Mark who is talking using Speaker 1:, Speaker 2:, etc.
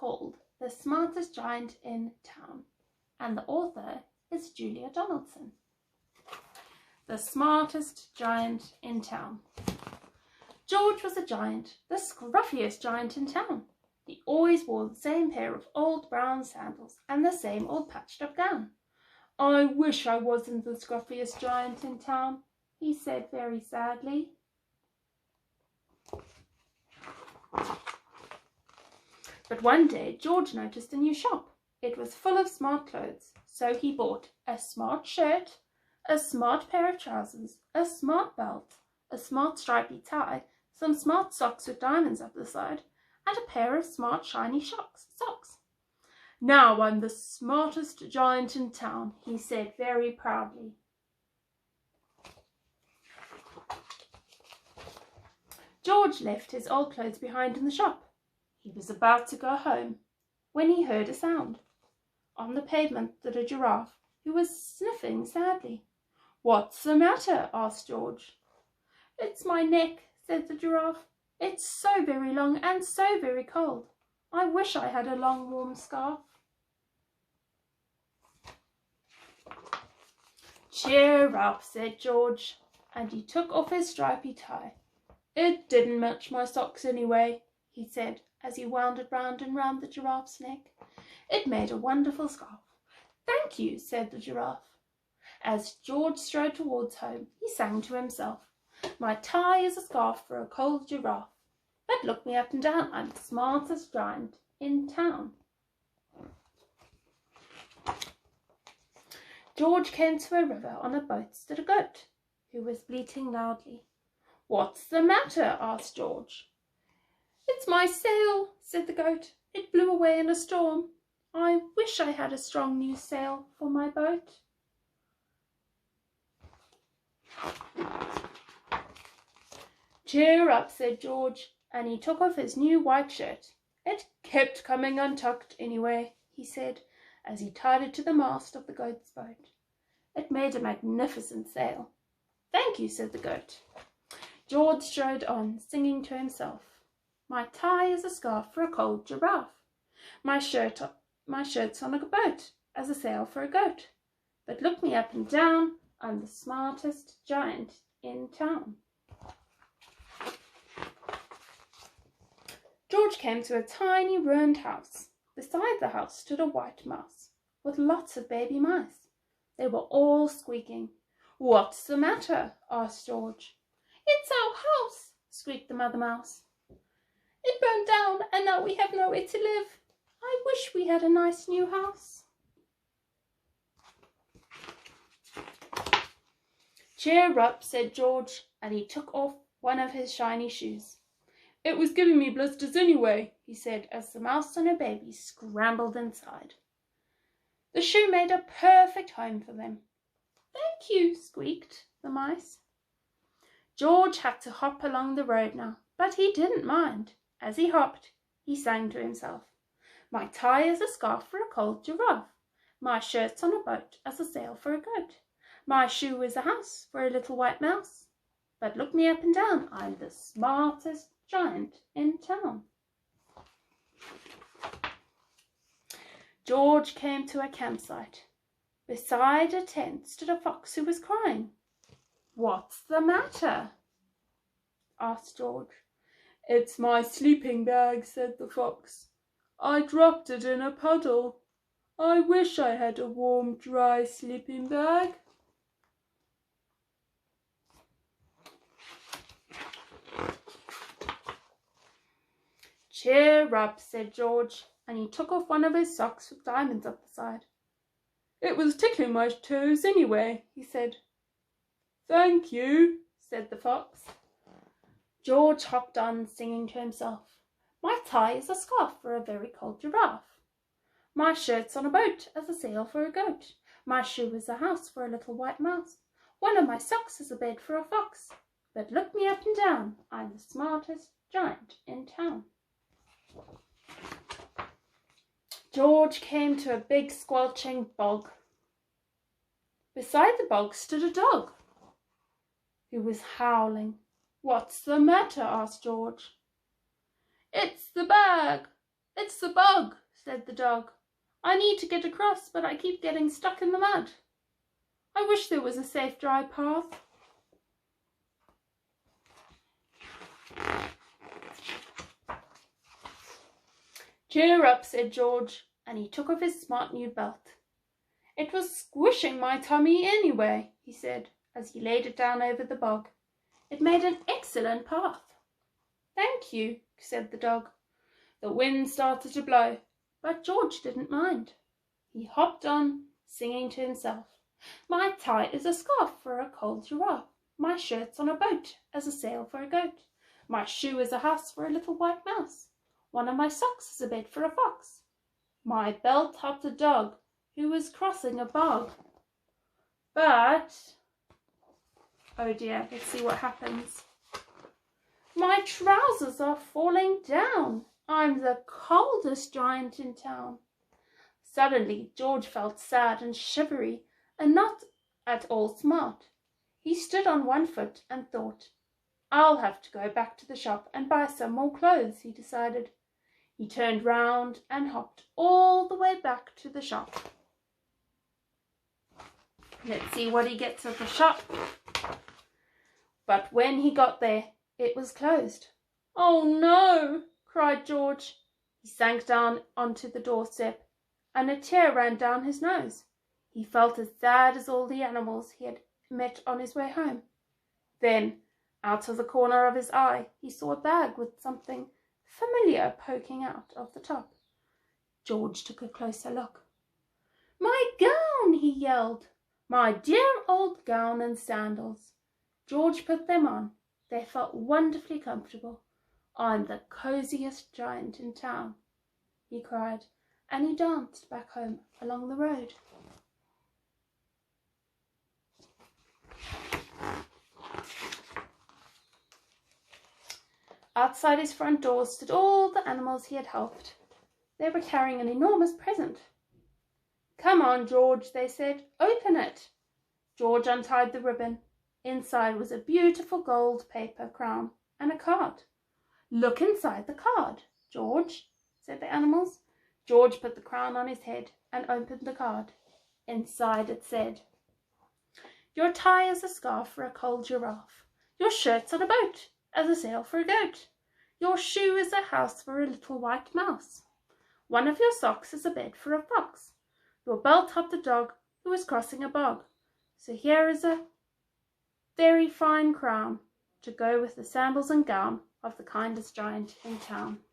Speaker 1: called The Smartest Giant in Town, and the author is Julia Donaldson. The Smartest Giant in Town. George was a giant, the scruffiest giant in town. He always wore the same pair of old brown sandals and the same old patched-up gown. "I wish I wasn't the scruffiest giant in town," he said very sadly. But one day George noticed a new shop. It was full of smart clothes, so he bought a smart shirt, a smart pair of trousers, a smart belt, a smart stripy tie, some smart socks with diamonds up the side, and a pair of smart shiny socks. "Now I'm the smartest giant in town," he said very proudly. George left his old clothes behind in the shop. He was about to go home when he heard a sound. On the pavement stood a giraffe who was sniffing sadly. "What's the matter?" asked George. "It's my neck," said the giraffe. "It's so very long and so very cold. I wish I had a long warm scarf." "Cheer up," said George, and he took off his stripy tie. "It didn't match my socks anyway," he said as he wound it round and round the giraffe's neck. It made a wonderful scarf. "Thank you," said the giraffe. As George strode towards home, he sang to himself, "My tie is a scarf for a cold giraffe, but look me up and down, I'm the smartest giant in town." George came to a river. On a boat stood a goat who was bleating loudly. "What's the matter?" asked George. "It's my sail," said the goat. "It blew away in a storm. I wish I had a strong new sail for my boat." "Cheer up," said George, and he took off his new white shirt. "It kept coming untucked anyway," he said, as he tied it to the mast of the goat's boat. It made a magnificent sail. "Thank you," said the goat. George strode on, singing to himself, "My tie is a scarf for a cold giraffe. My shirt's on a boat as a sail for a goat. But look me up and down, I'm the smartest giant in town." George came to a tiny ruined house. Beside the house stood a white mouse with lots of baby mice. They were all squeaking. "What's the matter?" asked George. "It's our house," squeaked the mother mouse. "It burned down and now we have nowhere to live. I wish we had a nice new house." "Cheer up," said George, and he took off one of his shiny shoes. "It was giving me blisters anyway," he said as the mouse and her baby scrambled inside. The shoe made a perfect home for them. "Thank you," squeaked the mice. George had to hop along the road now, but he didn't mind. As he hopped, he sang to himself, "My tie is a scarf for a cold giraffe. My shirt's on a boat as a sail for a goat. My shoe is a house for a little white mouse. But look me up and down, I'm the smartest giant in town." George came to a campsite. Beside a tent stood a fox who was crying. "What's the matter?" asked George. "It's my sleeping bag," said the fox. "I dropped it in a puddle. I wish I had a warm, dry sleeping bag." "Cheer up," said George, and he took off one of his socks with diamonds up the side. "It was tickling my toes anyway," he said. "Thank you," said the fox. George hopped on, singing to himself, "My tie is a scarf for a very cold giraffe. My shirt's on a boat as a sail for a goat. My shoe is a house for a little white mouse. One of my socks is a bed for a fox. But look me up and down, I'm the smartest giant in town." George came to a big squelching bog. Beside the bog stood a dog who was howling. "What's the matter?" asked George. "It's the bag. "It's the bog," said the dog. "I need to get across, but I keep getting stuck in the mud. I wish there was a safe, dry path." "Cheer up," said George, and he took off his smart new belt. "It was squishing my tummy anyway," he said, as he laid it down over the bog. "It made an excellent path." "Thank you," said the dog. The wind started to blow, but George didn't mind. He hopped on, singing to himself. "My tie is a scarf for a cold giraffe. My shirt's on a boat as a sail for a goat. My shoe is a house for a little white mouse. One of my socks is a bed for a fox. My belt helped a dog who was crossing a bog. But, oh dear, let's see what happens. My trousers are falling down. I'm the coldest giant in town." Suddenly George felt sad and shivery and not at all smart. He stood on one foot and thought, "I'll have to go back to the shop and buy some more clothes," he decided. He turned round and hopped all the way back to the shop. Let's see what he gets at the shop. But when he got there, it was closed. "Oh no!" cried George. He sank down onto the doorstep, and a tear ran down his nose. He felt as sad as all the animals he had met on his way home. Then, out of the corner of his eye, he saw a bag with something familiar poking out of the top. George took a closer look. "My gown!" he yelled. "My dear old gown and sandals." George put them on. They felt wonderfully comfortable. "I'm the coziest giant in town," he cried, and he danced back home along the road. Outside his front door stood all the animals he had helped. They were carrying an enormous present. "Come on, George," they said. "Open it." George untied the ribbon. Inside was a beautiful gold paper crown and a card. "Look inside the card, George," said the animals. George put the crown on his head and opened the card. Inside it said, "Your tie is a scarf for a cold giraffe. Your shirt's on a boat as a sail for a goat. Your shoe is a house for a little white mouse. One of your socks is a bed for a fox. Your belt helped a dog who was crossing a bog. So here is a very fine crown to go with the sandals and gown of the kindest giant in town."